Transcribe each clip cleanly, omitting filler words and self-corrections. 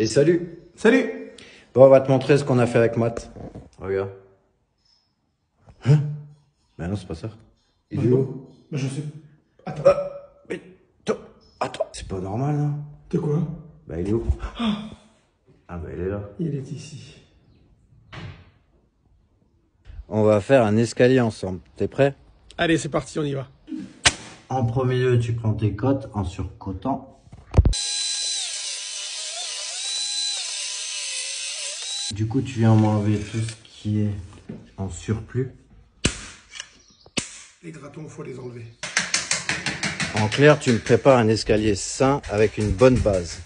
Et salut! Salut! Bon, on va te montrer ce qu'on a fait avec Matt. Regarde. Hein? Ben non, c'est pas ça. Il est où? Bah, je sais. Attends. Mais, attends, c'est pas normal, non? De quoi? Bah, il est où? Ah, bah, il est là. Il est ici. On va faire un escalier ensemble. T'es prêt? Allez, c'est parti, on y va. En premier lieu, tu prends tes côtes en surcotant. Du coup, tu viens m'enlever tout ce qui est en surplus. Les gratons, il faut les enlever. En clair, tu me prépares un escalier sain avec une bonne base.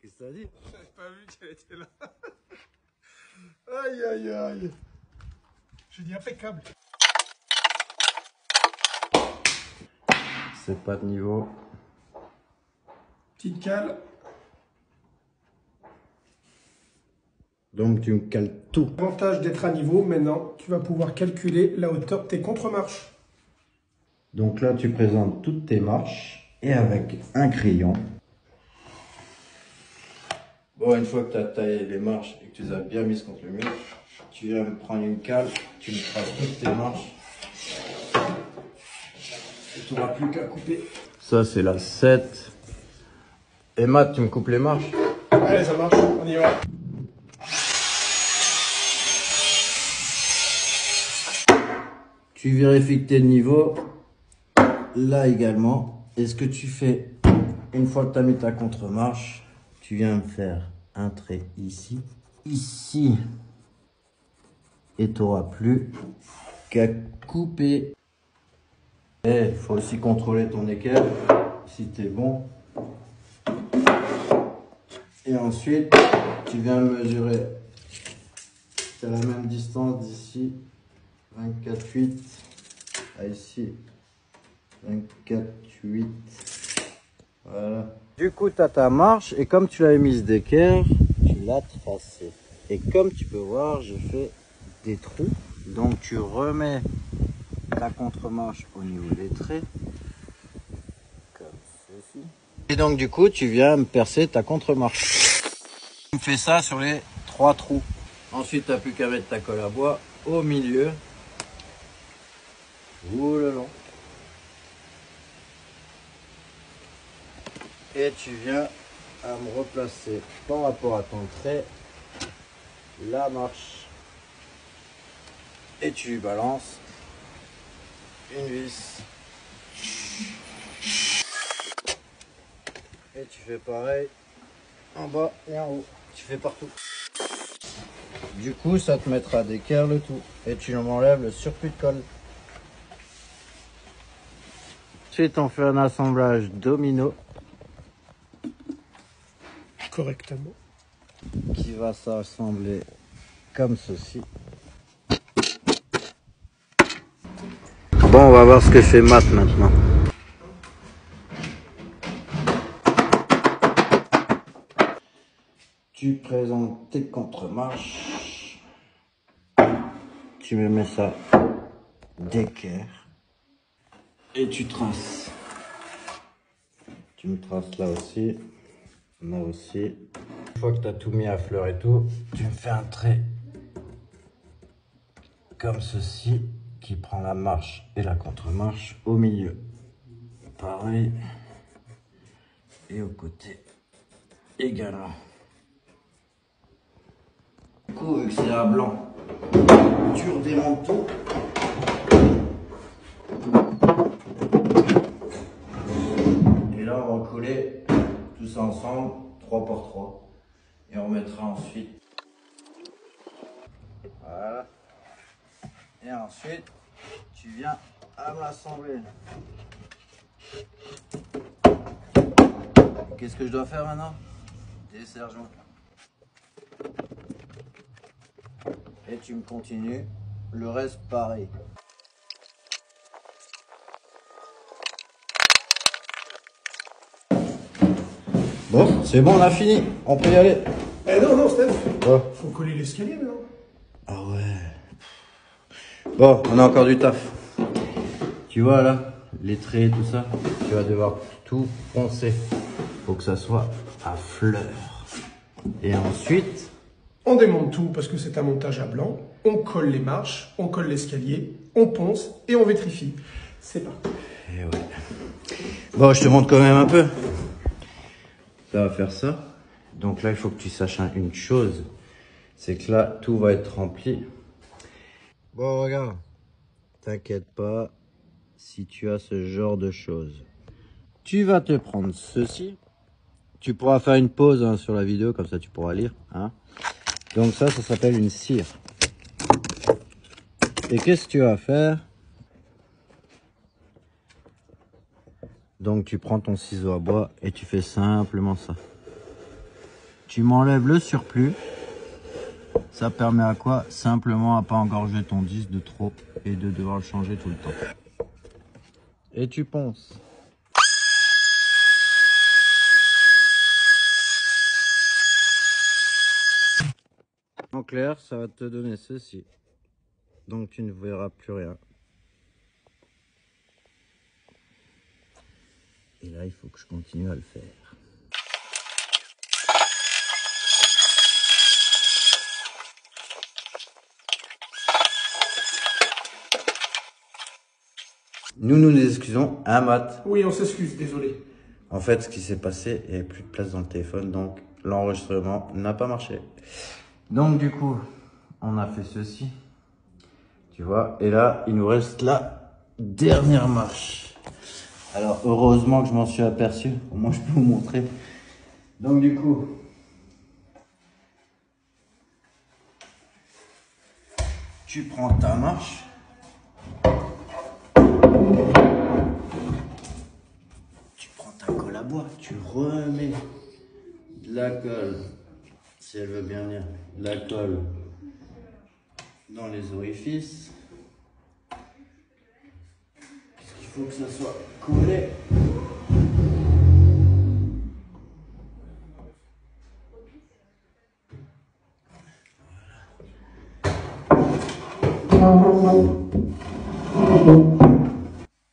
Qu'est-ce que ça dit? J'avais pas vu qu'elle était là. Aïe, aïe, aïe. J'ai dit impeccable. C'est pas de niveau. Petite cale. Donc tu me cales tout. Avantage d'être à niveau, maintenant, tu vas pouvoir calculer la hauteur de tes contre-marches. Donc là, tu présentes toutes tes marches et avec un crayon. Bon, une fois que tu as taillé les marches et que tu les as bien mises contre le mur, tu viens me prendre une cale, tu me traces toutes tes marches. Et tu n'auras plus qu'à couper. Ça, c'est la 7. Et Matt, tu me coupes les marches? Allez, ça marche, on y va. Tu vérifies que t'es de niveau. Là également. Et ce que tu fais, une fois que tu as mis ta contre-marche, tu viens me faire un trait ici. Ici. Et tu n'auras plus qu'à couper. Et il faut aussi contrôler ton équerre. Si tu es bon. Et ensuite, tu viens mesurer. Tu as la même distance d'ici. 24,8 à ici 24,8. Voilà. Du coup, tu as ta marche et comme tu l'avais mise d'équerre, tu l'as tracée. Et comme tu peux voir, j'ai fait des trous. Donc tu remets ta contre-marche au niveau des traits. Comme ceci. Et donc du coup, tu viens me percer ta contre-marche. Tu me fais ça sur les 3 trous. Ensuite, tu n'as plus qu'à mettre ta colle à bois au milieu. Tout le long. Et tu viens à me replacer par rapport à ton trait la marche. Et tu lui balances une vis. Et tu fais pareil en bas et en haut. Tu fais partout. Du coup, ça te mettra d'équerre le tout. Et tu m'enlèves le surplus de colle. Ensuite, on fait un assemblage domino Correctement. qui va s'assembler comme ceci. Bon, on va voir ce que fait Matt maintenant. Tu présentes tes contre-marches. Tu me mets ça d'équerre. Et tu traces. Tu me traces là aussi. Là aussi. Une fois que tu as tout mis à fleur et tout, tu me fais un trait comme ceci qui prend la marche et la contre-marche au milieu. Pareil. Et au côté également. Du coup, vu que c'est à blanc, tu redémontes tout. Et là, on va coller tout ça ensemble, 3 par 3. Et on mettra ensuite. Voilà. Et ensuite, tu viens à m'assembler. Qu'est-ce que je dois faire maintenant? Des sergements. Et tu me continues. Le reste, pareil. Bon, c'est bon, on a fini. On peut y aller. Eh non, non, Steph. Oh. Faut coller l'escalier, maintenant. Ah ouais. Bon, on a encore du taf. Tu vois là, les traits et tout ça, tu vas devoir tout poncer. Faut que ça soit à fleur. Et ensuite, on démonte tout parce que c'est un montage à blanc. On colle les marches, on colle l'escalier, on ponce et on vitrifie. C'est parti. et ouais. Bon, je te montre quand même un peu. Ça va faire ça. Donc là, il faut que tu saches une chose. C'est que là, tout va être rempli. Bon, regarde. T'inquiète pas si tu as ce genre de choses. Tu vas te prendre ceci. Tu pourras faire une pause hein, sur la vidéo, comme ça tu pourras lire. Hein. Donc ça s'appelle une cire. Et qu'est-ce que tu vas faire? Donc tu prends ton ciseau à bois et tu fais simplement ça. Tu m'enlèves le surplus. Ça permet à quoi? Simplement à pas engorger ton disque de trop et de devoir le changer tout le temps. Et tu ponces. En clair, ça va te donner ceci. Donc tu ne verras plus rien. Et là, il faut que je continue à le faire. Nous nous excusons, hein Matt? Oui, on s'excuse, désolé. En fait, ce qui s'est passé, il n'y avait plus de place dans le téléphone, donc l'enregistrement n'a pas marché. Donc du coup, on a fait ceci, tu vois, et là, il nous reste la dernière marche. Alors, heureusement que je m'en suis aperçu, au moins je peux vous montrer. Donc du coup, tu prends ta marche. Tu prends ta colle à bois, tu remets de la colle, si elle veut bien venir, de la colle dans les orifices. Il faut que ça soit collé.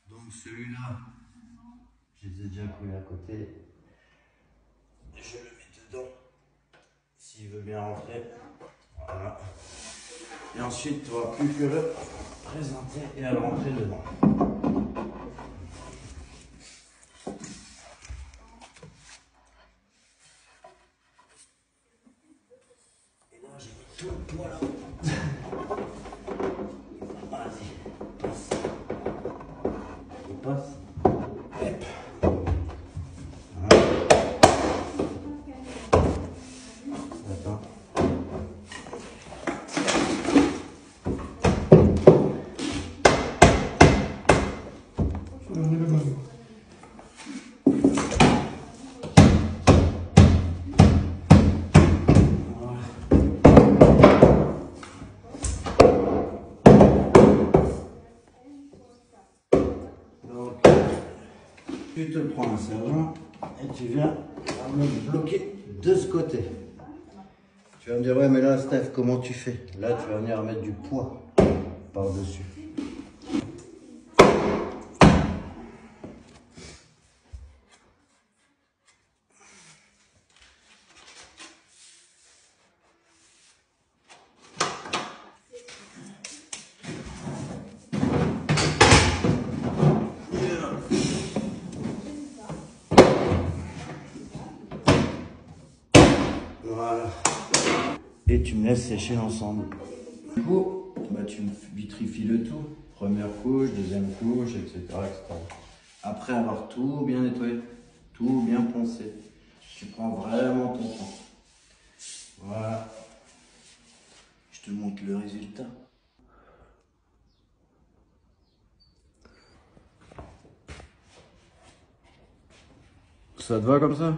Donc celui-là, je les ai déjà collés à côté. Je le mets dedans, s'il veut bien rentrer. Voilà. Et ensuite, tu n'auras plus que le présenter et à le rentrer dedans. Et là, j'ai mis tout le poids là. Vas-y, passe. On passe. Hop. Voilà. Attends. Tu te prends un sergent et tu viens me bloquer de ce côté. Tu vas me dire, ouais, mais là, Steph, comment tu fais? Là, tu vas venir mettre du poids par-dessus. Voilà. Et tu me laisses sécher l'ensemble. Du coup, bah, tu vitrifies le tout. Première couche, deuxième couche, etc., etc. Après avoir tout bien nettoyé, tout bien poncé, tu prends vraiment ton temps. Voilà. Je te montre le résultat. Ça te va comme ça?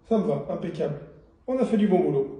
Ça me va, impeccable. On a fait du bon boulot.